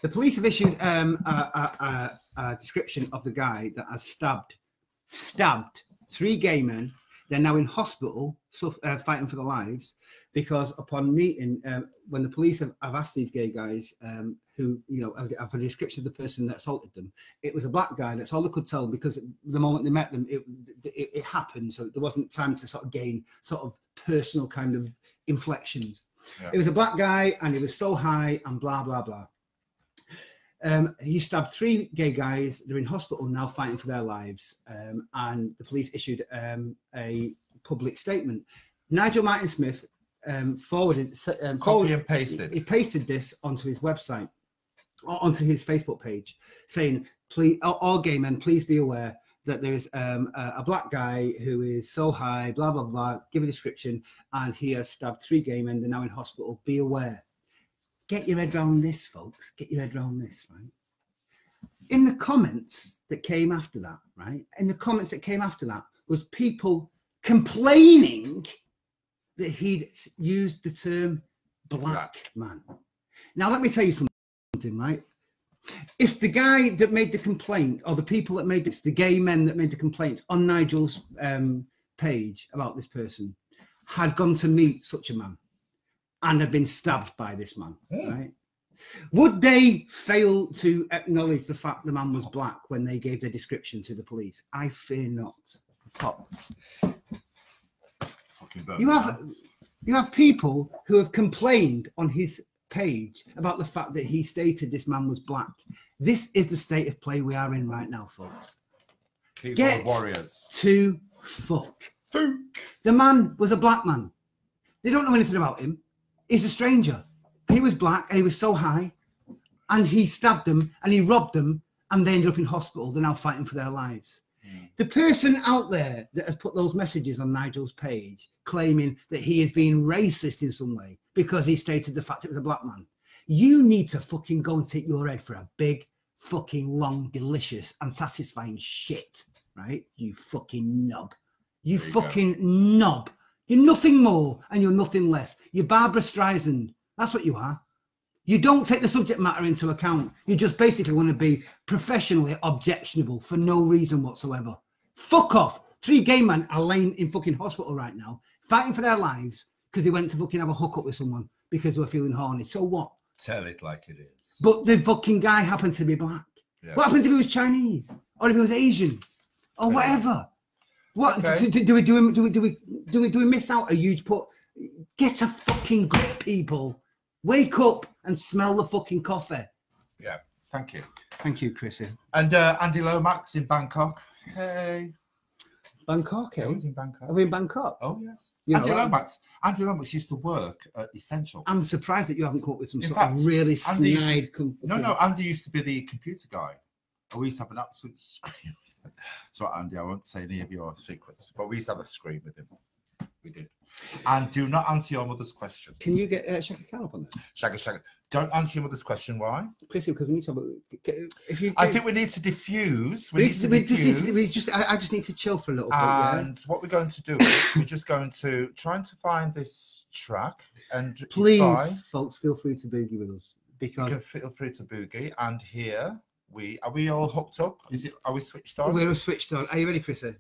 The police have issued a description of the guy that has stabbed 3 gay men. They're now in hospital, fighting for their lives, because upon meeting, when the police have asked these gay guys who, you know, have a description of the person that assaulted them, it was a black guy. That's all they could tell, because the moment they met them, it happened. So there wasn't time to sort of gain sort of personal kind of inflections. Yeah. It was a black guy, and he was so high, and blah, blah, blah. He stabbed 3 gay guys. They're in hospital now fighting for their lives. And the police issued a public statement. Nigel Martin Smith forwarded, copy and pasted. He pasted this onto his website, onto his Facebook page, saying, please, all gay men, please be aware that there is a black guy who is so high, blah, blah, blah, give a description, and he has stabbed 3 gay men. They're now in hospital. Be aware. Get your head around this, folks. Get your head around this, right? In the comments that came after that, right? In the comments that came after that was people complaining that he'd used the term black man. Now, let me tell you something, right? If the guy that made the complaint, or the people that made this, the gay men that made the complaints on Nigel's page about this person, had gone to meet such a man and had been stabbed by this man, right? Would they fail to acknowledge the fact the man was black when they gave their description to the police? I fear not. Top. You have people who have complained on his page about the fact that he stated this man was black. This is the state of play we are in right now, folks. Keyboard warriors. To fuck. The man was a black man. They don't know anything about him. He's a stranger. He was black, and he was so high, and he stabbed them, and he robbed them, and they ended up in hospital. They're now fighting for their lives. The person out there that has put those messages on Nigel's page claiming that he is being racist in some way because he stated the fact it was a black man, you need to fucking go and take your head for a big, fucking, long, delicious, and satisfying shit, right? You fucking knob. You fucking knob. You're nothing more and you're nothing less. You're Barbara Streisand. That's what you are. You don't take the subject matter into account. You just basically want to be professionally objectionable for no reason whatsoever. Fuck off. 3 gay men are laying in fucking hospital right now, fighting for their lives because they went to fucking have a hookup with someone because they were feeling horny. So what? Tell it like it is. But the fucking guy happened to be black. Yeah. What happens if he was Chinese? Or if he was Asian? Or whatever? What do we miss out a huge put? Get a fucking grip, people. Wake up and smell the fucking coffee. Yeah, thank you. Thank you, Chrissy. And Andy Lomax in Bangkok. Hey. Bangkok, eh? I was in Bangkok. Are we in Bangkok? Oh, yes. You Andy know, Lomax used to work at Essential. I'm surprised that you haven't come up with some sort of really snide... No, Andy used to be the computer guy. We used to have an absolute scream. So, Andy, I won't say any of your secrets, but we used to have a scream with him. We did. And do not answer your mother's question. Can you get Shaka Khan up on that? Shaka. Don't answer your mother's question. Why? Chrissy, because we need to. I think we need to diffuse. I just need to chill for a little bit. And what we're going to do is we're just going to try to find this track. And please, folks, feel free to boogie with us because you can feel free to boogie. And here are we all hooked up? Are we switched on? We're switched on. Are you ready, Chrissy?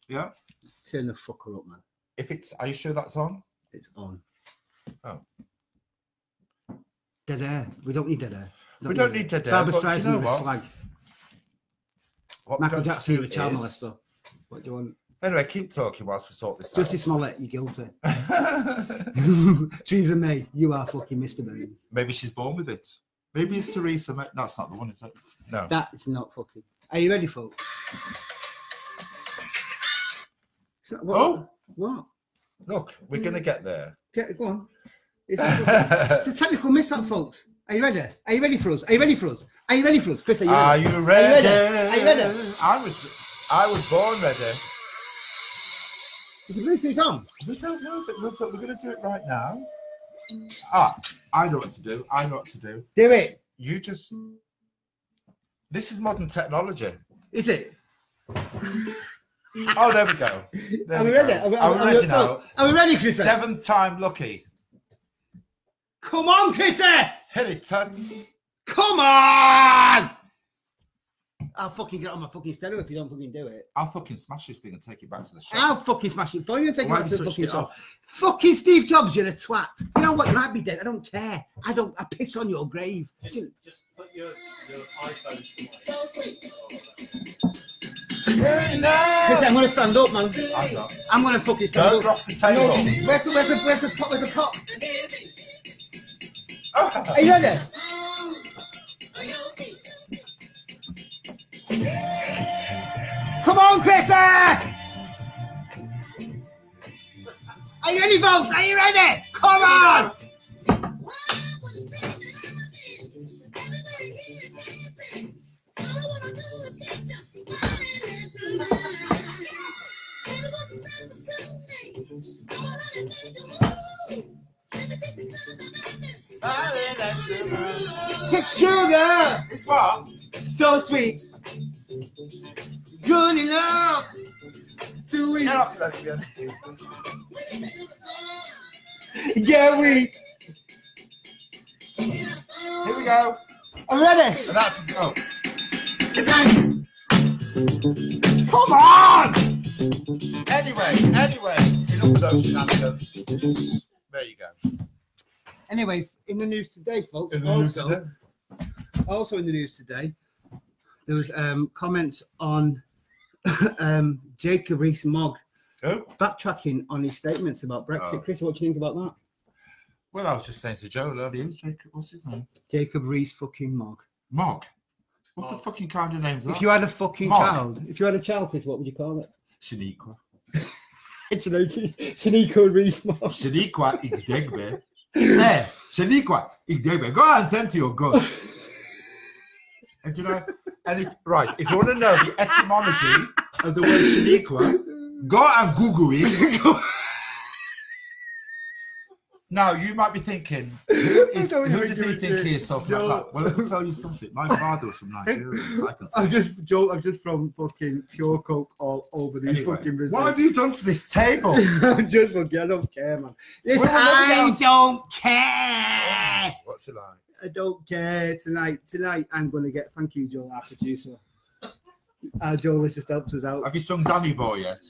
Yeah. Turn the fucker up, man. Are you sure that's on? It's on. Oh. Dead air. We don't need dead air. We don't need dead air. Barbra Streisand with a slag. What Michael Jackson with a child molester. What do you want? Anyway, keep talking whilst we sort this out. Jussie Smollett, you're guilty. Theresa May, you are fucking Mr. Bean. Maybe she's born with it. Maybe it's Theresa May. No, it's not the one, is it? No. That's not fucking. Are you ready, folks? What? Look, we're going to get there. Go on. It's a technical mishap, folks. Are you ready? Are you ready for us? Are you ready for us? Are you ready for us? Chris, are you ready? Are you ready? Are you ready? I was born ready. Is the Bluetooth on? We don't know, but we're going to do it right now. I know what to do. Do it. You just... This is modern technology. Is it? Oh, there we go. There Are we go. ready? Are we ready now? Are we ready, Chrissy? 7th time lucky. Come on, Chrissy! Hit it, Tuts. Come on! I'll fucking get on my fucking stereo if you don't fucking do it. I'll fucking smash this thing and take it back to the shop. I'll fucking smash it for you and take it Why back have to you the fucking switched it shop. off? Fucking Steve Jobs, you're a twat. You know what? You might be dead. I don't care. I piss on your grave. Just put your iPhone. Chrissy, I'm gonna stand up, man. I'm not. I'm gonna fucking stand Don't up. drop the table. No, where's the pot? Where's the pot? Oh. Are you ready? Come on, Chrissy! Are you ready, folks? Are you ready? Come on! It's sugar, What? so sweet, good enough to eat. Get off that again. Yeah, we. Here we go. I'm ready. And that's a go. Come on! Anyway, enough of those shenanigans. There you go. Anyway, in the news today, folks. Also in the news today, there was comments on Jacob Rees-Mogg backtracking on his statements about Brexit. Oh. Chris, what do you think about that? Well, I was just saying to Joe earlier, what's his name? Jacob Rees-Mogg. Mogg. What the fucking kind of name is that? If you had a fucking Mogg. child, Chris, what would you call it? Shaniqua. Shaniqua Rees-Mogg. Shaniqua Igdegbe. There, Shaniqua Igdegbe. Go out and tend to your gun. And you know, if you want to know the etymology of the word Shaniqua, go and Google it. Now, you might be thinking, who does he think he is talking about that? Well, let me tell you something. My father was from Nigeria. So I can say I'm just from fucking pure coke all over these Anyway, fucking business. what have you done to this table? I'm just fucking, I don't care, man. Listen, Well, I don't care. What's it like? I don't care. Tonight, I'm going to get, thank you, Joel, our producer. Joel has just helped us out. Have you sung Danny Boy yet?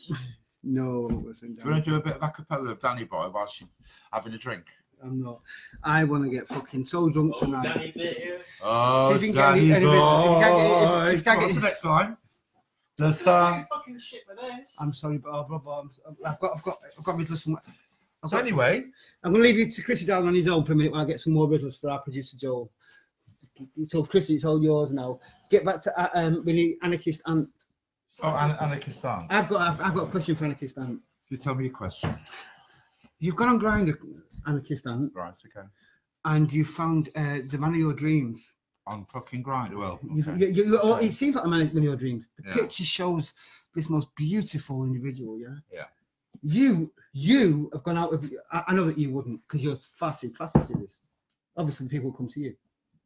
No, I'm not going to sing Do you want to do a bit of a cappella of Danny Boy while she's having a drink? I'm not. I want to get fucking so drunk tonight. Danny Beer. Oh, See if you can Danny get any Boy. business. If you can't What's get the next line? The sun. Fucking shit with this. I'm sorry, but I've got me to some. So anyway, I'm going to leave you to Chrissy down on his own for a minute while I get some more business for our producer Joel. So Chrissy, it's all yours now. Get back to we need Anarchist Ant. oh, Anarchist Ant. I've got a question for Anarchist Ant. You tell me a question. You've gone on Grindr, Anarchist Ant, Right, okay. and you found the man of your dreams. On fucking grind. Well, Okay. It seems like the man of your dreams. The Yeah. picture shows this most beautiful individual. Yeah. Yeah. You have gone out of. I know that you wouldn't because you're far too classy to do this. Obviously, people come to you.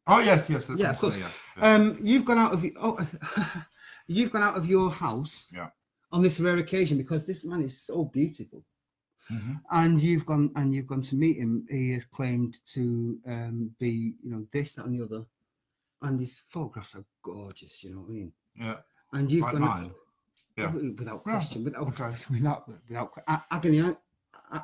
Oh yes. Yeah, of course. Yeah. You've gone out of you've gone out of your house. Yeah. On this rare occasion because this man is so beautiful. Mm-hmm. And you've gone to meet him. He has claimed to be, this, that, and the other, and his photographs are gorgeous. You know what I mean? Yeah. And you've Like gone mine. Yeah. without question, without Okay. agony,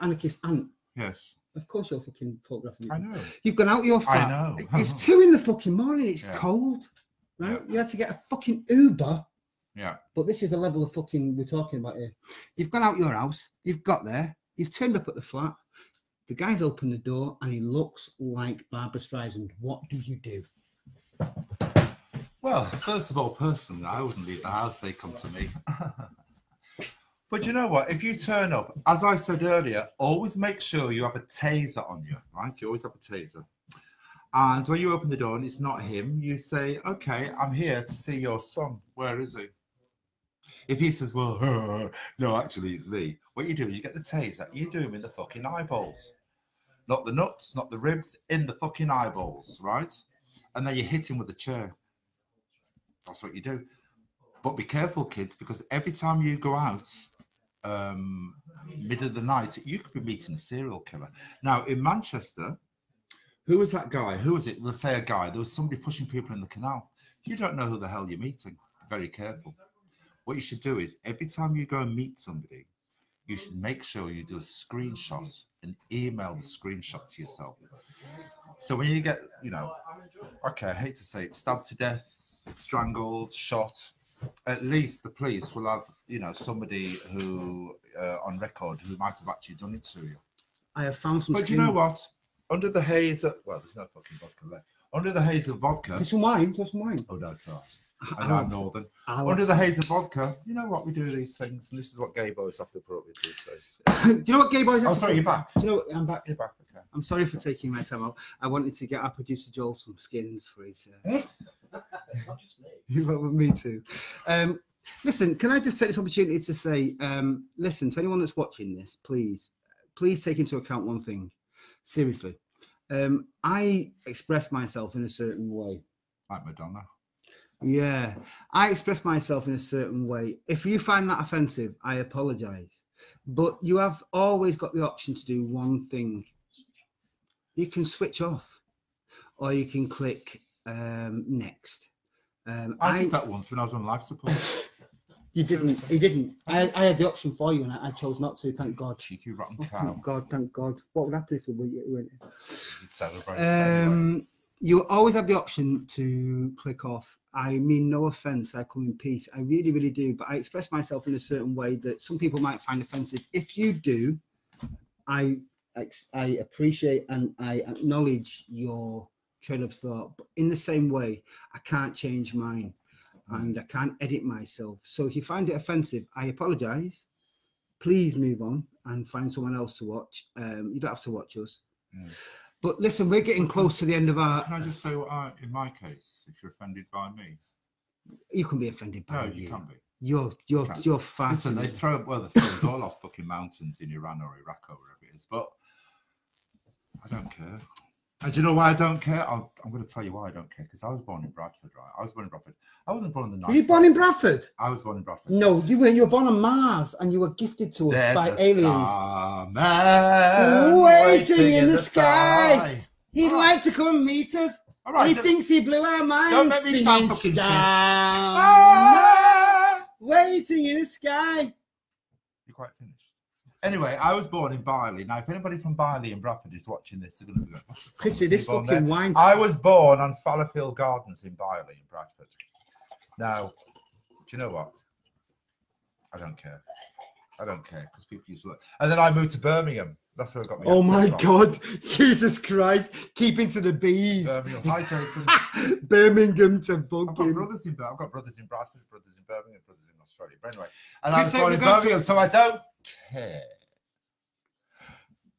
Anarchist Ant. Yes. Of course, you're fucking photographing. I know. You've gone out your flat. I know. It's 2 in the fucking morning. It's Yeah. cold, right? Yeah. You had to get a fucking Uber. Yeah. But this is the level of fucking we're talking about here. You've gone out your house. You've got there. You've turned up at the flat. The guy's opened the door and he looks like Barbra Streisand. What do you do? Well, first of all, personally, I wouldn't leave the house. They come to me. But you know what? If you turn up, as I said earlier, always make sure you have a taser on you, right? You always have a taser. And when you open the door and it's not him, you say, okay, I'm here to see your son. Where is he? If he says, well, no, actually it's me. What you do is you get the taser, you do him in the fucking eyeballs. Not the nuts, not the ribs, in the fucking eyeballs, right? And then you hit him with a chair. That's what you do. But be careful, kids, because every time you go out, middle of the night, you could be meeting a serial killer. Now, in Manchester, who was that guy? Who was it? Let's say a guy. There was somebody pushing people in the canal. You don't know who the hell you're meeting. Be very careful. What you should do is every time you go and meet somebody, you should make sure you do a screenshot and email the screenshot to yourself. So when you get, you know, okay, I hate to say it, stabbed to death, strangled, shot, at least the police will have, you know, somebody who on record who might have actually done it to you. I have found some. But you know what? Under the haze of, well, there's no fucking vodka left. Under the haze of vodka. There's some wine. There's some wine. Oh, no, it's all right. I know I'm northern. Under the haze of vodka, you know what? We do these things, and this is what gay boys have to put up with these days. Do you know what gay boys have Oh, to sorry, put you're up back. with? Do you know what? I'm back. You're back, okay. I'm sorry for taking my time out. I wanted to get our producer Joel some skins for his. Not just me. Me too. Listen, can I just take this opportunity to say, listen, to anyone that's watching this, please take into account one thing. Seriously. I express myself in a certain way. Like Madonna. Yeah, I express myself in a certain way. If you find that offensive, I apologize. But you have always got the option to do one thing. You can switch off, or you can click next. I did that once when I was on life support. You didn't. He didn't. I had the option for you, and I chose not to. Thank God. Cheeky rotten Oh, cow. thank God. Thank God. What would happen if we went? You'd celebrate. Anyway. You always have the option to click off. I mean no offense. I come in peace. I really, really do. But I express myself in a certain way that some people might find offensive. If you do, I appreciate and I acknowledge your train of thought. But in the same way, I can't change mine. And I can't edit myself. So if you find it offensive, I apologize. Please move on and find someone else to watch. You don't have to watch us. But listen, we're getting close to the end of our. Can I just say what in my case, if you're offended by me? You can be offended by No, you can't be. You're fast. Listen, they throw us all off fucking mountains in Iran or Iraq or wherever it is, but I don't care. And do you know why I don't care? I'm going to tell you why I don't care. Because I was born in Bradford, right? I was born in Bradford. I wasn't born in the nice. Were you born in Bradford? I was born in Bradford. No, you were born on Mars, and you were gifted to us by aliens. Waiting in the sky. He'd like to come and meet us. All right, he thinks he blew our minds. Don't make me sound fucking shit. Waiting in the sky. You're quite finished. Anyway, I was born in Barley. Now, if anybody from Barley and Bradford is watching this, they're going to be going, Chrissy, this fucking wine. I was born on Fallowfield Gardens in Barley in Bradford. Now, do you know what? I don't care. I don't care because people used to look. And then I moved to Birmingham. That's where I got my. Oh my God, Jesus Christ! Keeping to the bees. Birmingham. Hi, Jason. Birmingham to fucking. I've got brothers in Bradford, brothers in Birmingham, brothers in Australia. But anyway, and I was born in Birmingham, so I don't care.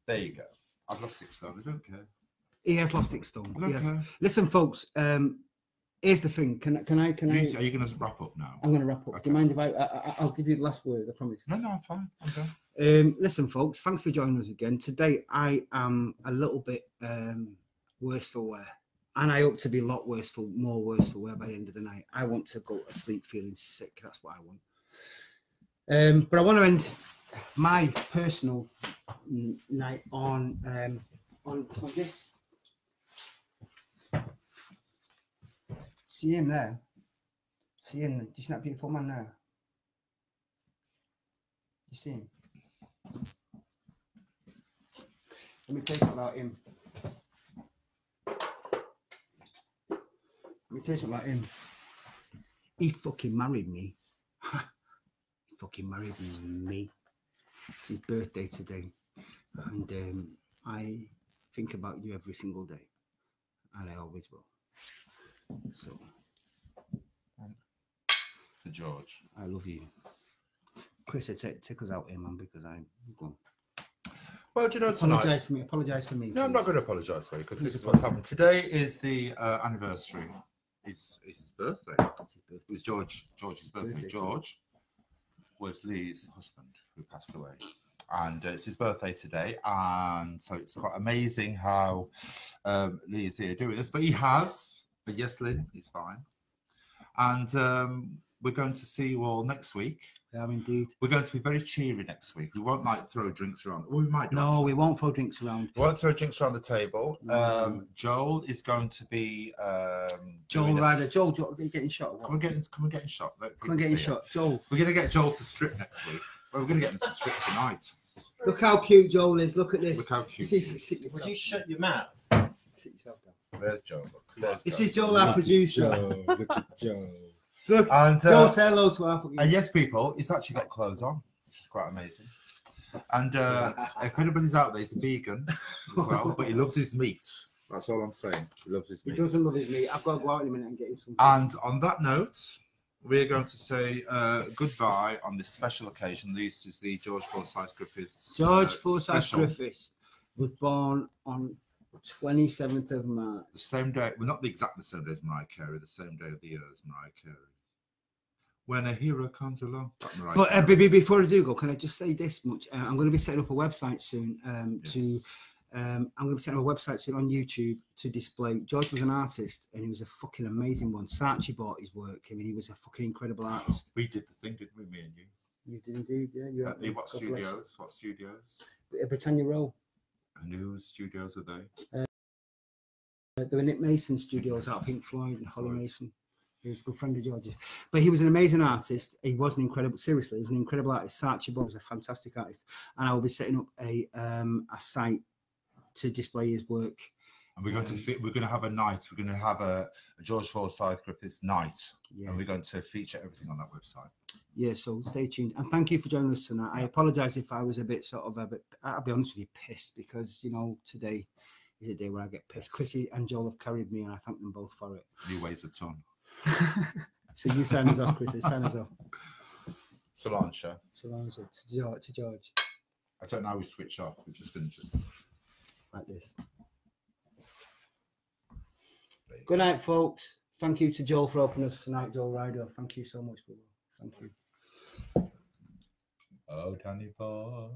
There you go. I've lost 6 stone. I don't care. He has lost 6 stone. I don't care. Listen, folks. Here's the thing. Can I? Are you going to wrap up now? I'm going to wrap up. Okay. Do you mind if I'll give you the last word? I promise. No, I'm fine. I'm done. Listen, folks. Thanks for joining us again. Today, I am a little bit worse for wear, and I hope to be a lot worse for wear by the end of the night. I want to go to sleep feeling sick. That's what I want. But I want to end my personal night on this. See him there. See him. Do you see that beautiful man there? You see him? Let me tell you something about him. He fucking married me. He fucking married me. It's his birthday today. And I think about you every single day. And I always will. So, to George, I love you, Chris. Take us out here, man, because I'm going. Well, do you know tonight? Apologize for me. No, I'm not going to apologise for you because this is what's happened. Today is the anniversary. It's his birthday. It was George's birthday. George was Lee's husband who passed away, and it's his birthday today. And so it's quite amazing how Lee is here doing this. But he has. But yes, Lee, he's fine. And we're going to see you all next week. Yeah, indeed. We're going to be very cheery next week. We won't like throw drinks around. Well, we might do. No, we won't throw drinks around. We won't throw drinks around the table. No. Joel is going to be Joel doing Ryder. Joel, are you getting shot? Come and get shot. Come and get shot. Joel. We're going to get Joel to strip next week. Well, we're going to get him to strip tonight. Look how cute Joel is. Look at this. Look how cute. Would you shut your mouth? Sit yourself down. There's Joel. Look. This is Joel, our producer. Look at Joe. Look, And Joel, say hello to our and yes, people, he's actually got clothes on, which is quite amazing. And if anybody's out there, he's a vegan as well, but he loves his meat. That's all I'm saying. He loves his He meat. doesn't love his meat. I've got to go out in a minute and get him some. And on that note, we're going to say goodbye on this special occasion. This is the George Forsyth Griffiths. George Forsyth special. Griffiths was born on 27th of March. The same day, well, not the exact same day as Mariah Carey, the same day of the year as Mariah Carey. When a hero comes along. But before I do go, can I just say this much? I'm going to be setting up a website soon. I'm going to be setting up a website soon on YouTube to display. George was an artist, and he was a fucking amazing one. Saatchi bought his work. I mean, he was a fucking incredible artist. We did the thing, didn't we, me and you? You did indeed, yeah. You What studios? What studios? Britannia Row. And whose studios were they? They were Nick Mason's studios out of Pink Floyd and Holly Mason. He was a good friend of George's. But he was an amazing artist. He was an incredible, seriously, he was an incredible artist. Saatchi Bot was a fantastic artist. And I will be setting up a site to display his work. And we're going to have a night. We're going to have a George Forsyth Griffiths night. Yeah. And we're going to feature everything on that website. Yeah, so stay tuned. And thank you for joining us tonight. I apologise if I was a bit I'll be honest with you, pissed, because, you know, today is a day where I get pissed. Chrissy and Joel have carried me, and I thank them both for it. He weighs a ton. So you sign us off, Chrissy. Sign us off. Solange. Solange, to George. I don't know how we switch off. We're just going to like this. Good night, folks. Thank you to Joel for opening us tonight, Joel Ryder. Thank you so much, brother. Thank you. Oh, Danny boy.